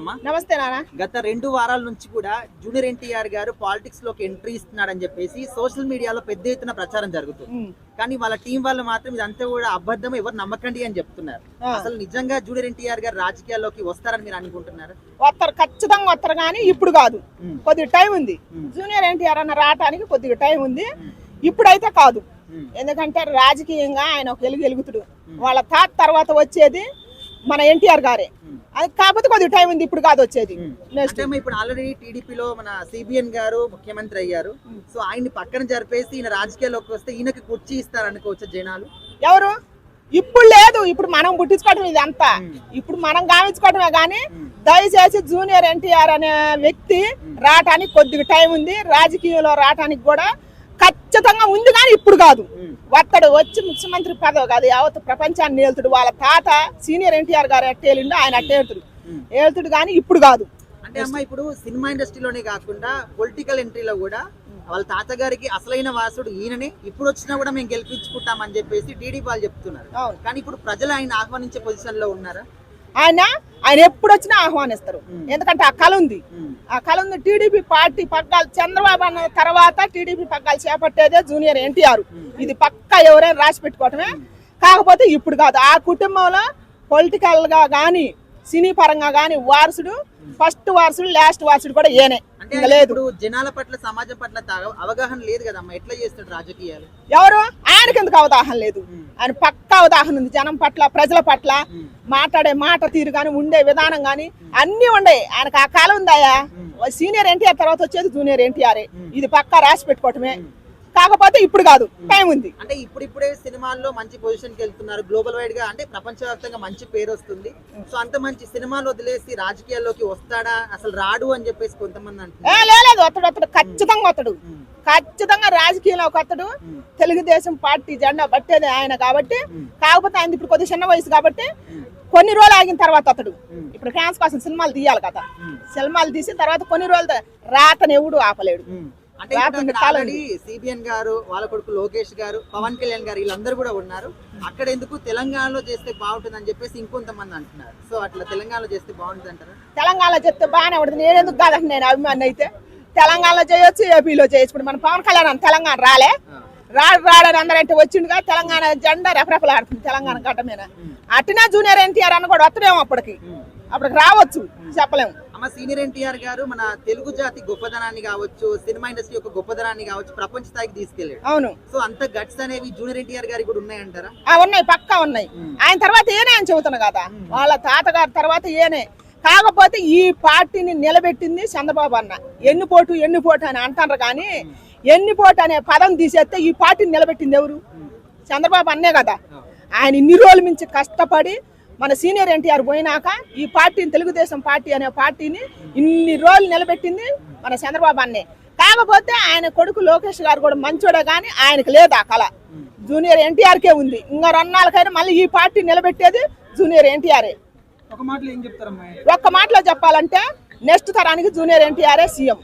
నమస్తే నాన్న. గత 2 వారాల నుంచి కూడా జూనియర్ ఎన్టీఆర్ గారు పాలిటిక్స్ లోకి ఎంట్రీ ఇస్తున్నాడని చెప్పేసి సోషల్ మీడియాలో పెద్ద ఎత్తున ప్రచారం జరుగుతుంది. కానీ వాళ్ళ టీం వాళ్ళు మాత్రం ఇదంతా కూడా అబద్ధం, ఎవరు నమ్మకండి అని చెప్తున్నారు. అసలు నిజంగా జూనియర్ ఎన్టీఆర్ గారు రాజకీయాల్లోకి వస్తారని మీరు అనుకుంటున్నారు? వస్తారు, ఖచ్చితంగా వస్తారు. కానీ ఇప్పుడు కాదు, కొద్దిగా టైం ఉంది. జూనియర్ ఎన్టీఆర్ అన్న రావటానికి కొద్దిగా టైం ఉంది, ఇప్పుడైతే కాదు. ఎందుకంటే రాజకీయంగా ఆయన ఒక ఎలుగుతుడు. వాళ్ళ తాత తర్వాత వచ్చేది మన ఎన్టీఆర్ గారే. అది కాకపోతే కొద్దిగా టైం ఉంది, ఇప్పుడు కాదు వచ్చేది. ఇప్పుడు ఆల్రెడీ టీడీపీలో మన సిబిఎన్ గారు ముఖ్యమంత్రి అయ్యారు. సో ఆయన్ని పక్కన జరిపేసి ఈయన రాజకీయాల్లోకి వస్తే ఈయనకి కుర్చీ ఇస్తారనుకోవచ్చు జనాలు. ఎవరు? ఇప్పుడు లేదు, ఇప్పుడు మనం పుట్టించుకోవటం ఇది అంతా. ఇప్పుడు మనం గావించుకోవటమే. కానీ దయచేసి జూనియర్ ఎన్టీఆర్ అనే వ్యక్తి రావటానికి కొద్దిగా టైం ఉంది. రాజకీయంలో రావటానికి కూడా ఖచ్చితంగా ఉంది, కానీ ఇప్పుడు కాదు. వత్తడు వచ్చి ముఖ్యమంత్రి పదవి కాదు, యావత్ ప్రపంచాన్ని ఏలుతుడు. వాళ్ళ తాత సీనియర్ ఎన్టీఆర్ గారు ఎట్టేలిండు, ఆయన ఏలుతుడు కానీ ఇప్పుడు కాదు. అంటే అమ్మ, ఇప్పుడు సినిమా ఇండస్ట్రీలోనే కాకుండా పొలిటికల్ ఎంట్రీలో కూడా వాళ్ళ తాతగారికి అసలైన వారసుడు ఈయననే, ఇప్పుడు వచ్చినా కూడా మేము గెలిపించుకుంటామని చెప్పేసి టీడీపీ వాళ్ళు చెప్తున్నారు. కానీ ఇప్పుడు ప్రజలు ఆయన ఆహ్వానించే పొజిషన్ లో ఉన్నారా? ఆయన ఎప్పుడు వచ్చినా ఆహ్వానిస్తారు. ఎందుకంటే ఆ కళ ఉంది. టీడీపీ పార్టీ పగ్గాలు చంద్రబాబు అన్న తర్వాత టీడీపీ పగ్గాలు చేపట్టేదే జూనియర్ ఎన్టీఆర్. ఇది పక్కా ఎవరైనా రాసి పెట్టుకోవటమే. కాకపోతే ఇప్పుడు కాదు. ఆ కుటుంబంలో పొలిటికల్ గా గానీ సినీ పరంగా గానీ వారసుడు, ఫస్ట్ వారసుడు, లాస్ట్ వారసుడు కూడా ఏనే లేదు. జనాల పట్ల, సమాజం పట్ల అవగాహన లేదు కదమ్మా, ఎట్లా చేస్తాడు రాజకీయాలు? ఎవరు? ఆయనకి ఎందుకు అవగాహన లేదు? ఆయన పక్కా అవగాహన ఉంది. జనం పట్ల, ప్రజల పట్ల మాట్లాడే మాట తీరు గాని, ఉండే విధానం గాని అన్ని ఉండే. ఆయనకు ఆ కాలం ఉందాయా. సీనియర్ ఎన్టీఆర్ తర్వాత వచ్చేది జూనియర్ ఎన్టీఆర్. ఇది పక్కా రాసి పెట్టుకోవటమే. కాకపోతే ఇప్పుడు కాదు, టైం ఉంది. అంటే ఇప్పుడిప్పుడే సినిమాల్లో మంచి పొజిషన్ కి వెళ్తున్నారు. గ్లోబల్ వైడ్ గా, అంటే ప్రపంచవ్యాప్తంగా మంచి పేరు వస్తుంది. సో అంత మంచి సినిమాలు వదిలేసి రాజకీయాల్లోకి వస్తాడా, అసలు రాడు అని చెప్పేసి కొంతమంది అంటున్నారు. లేదు, వస్తాడు, ఖచ్చితంగా వస్తాడు. ఖచ్చితంగా రాజకీయంలోకి వస్తాడు. తెలుగుదేశం పార్టీ జెండా పట్టేది ఆయన కాబట్టి. కాకపోతే ఆయన ఇప్పుడు కొద్దిగా చిన్న వయసు కాబట్టి కొన్ని రోజులు ఆగిన తర్వాత అతడు ఇప్పుడు ఫ్యాన్స్ కోసం సినిమాలు తీయాలి కదా. సినిమాలు తీసిన తర్వాత కొన్ని రోజులు రాతను ఎవడు ఆపలేడు. అంటే సిబిఎన్ గారు, వాళ్ళ కొడుకు లోకేష్ గారు, పవన్ కళ్యాణ్ గారు, వీళ్ళందరూ కూడా ఉన్నారు. అక్కడ ఎందుకు తెలంగాణలో చేస్తే బాగుంటుంది అని చెప్పేసి ఇంకొంతమంది అంటున్నారు. సో అట్లా తెలంగాణలో చేస్తే బాగుంటుంది అంటారా? తెలంగాణలో చేస్తే బాగానే ఉంటుంది. నేను ఎందుకు కాదంటే, నేను అభిమాని అయితే తెలంగాణలో చేయొచ్చు, ఏపీలో చేయొచ్చు. ఇప్పుడు మన పవన్ కళ్యాణ్ తెలంగాణ రాడని అందరంటే వచ్చిండుగా. తెలంగాణ జెండా రెపరెపలాడుతుంది తెలంగాణ గడ్డ మీద. అట్టినా జూనియర్ ఎన్టీఆర్ అన్న కూడా వస్తలేము. అప్పటికి రావచ్చు, చెప్పలేము. అమ్మ, సీనియర్ ఎన్టీఆర్ గారు మన తెలుగు జాతి గొప్పదనాన్ని కావచ్చు, సినిమా ఇండస్ట్రీ యొక్క గొప్పదనాన్ని కావచ్చు ప్రపంచ స్థాయికి తీసుకెళ్ళాడు. అవును, సో అంత గట్స్ అనేవి జూనియర్ ఎన్టీఆర్ గారికి కూడా ఉన్నాయంటారా? ఉన్నాయి, పక్కా ఉన్నాయి. ఆయన తర్వాత ఏనే అని చెబుతున్నా కదా, వాళ్ళ తాతగారి తర్వాత ఏనే. కాకపోతే ఈ పార్టీని నిలబెట్టింది చంద్రబాబు అన్న. ఎన్నిపోటు అని అంటారు. కానీ ఎన్నిపోటు అనే పదం తీసేస్తే ఈ పార్టీని నిలబెట్టింది ఎవరు? చంద్రబాబు అన్నే కదా. ఆయన ఇన్ని రోజుల నుంచి కష్టపడి మన సీనియర్ ఎన్టీఆర్ పోయినాక ఈ పార్టీని, తెలుగుదేశం పార్టీ అనే పార్టీని ఇన్ని రోజులు నిలబెట్టింది మన చంద్రబాబు అన్నే. కాకపోతే ఆయన కొడుకు లోకేష్ గారు కూడా మంచోడే, కానీ ఆయనకు లేదు ఆ కళ. జూనియర్ ఎన్టీఆర్కే ఉంది. ఇంకా రన్నాళ్ళకైనా మళ్ళీ ఈ పార్టీ నిలబెట్టేది జూనియర్ ఎన్టీఆర్ఏ. ఒక మాటలో ఏం చెప్తారమ్మా? ఒక్క మాటలో చెప్పాలంటే నెక్స్ట్ తరానికి జూనియర్ ఎన్టీఆర్ఏ సీఎం.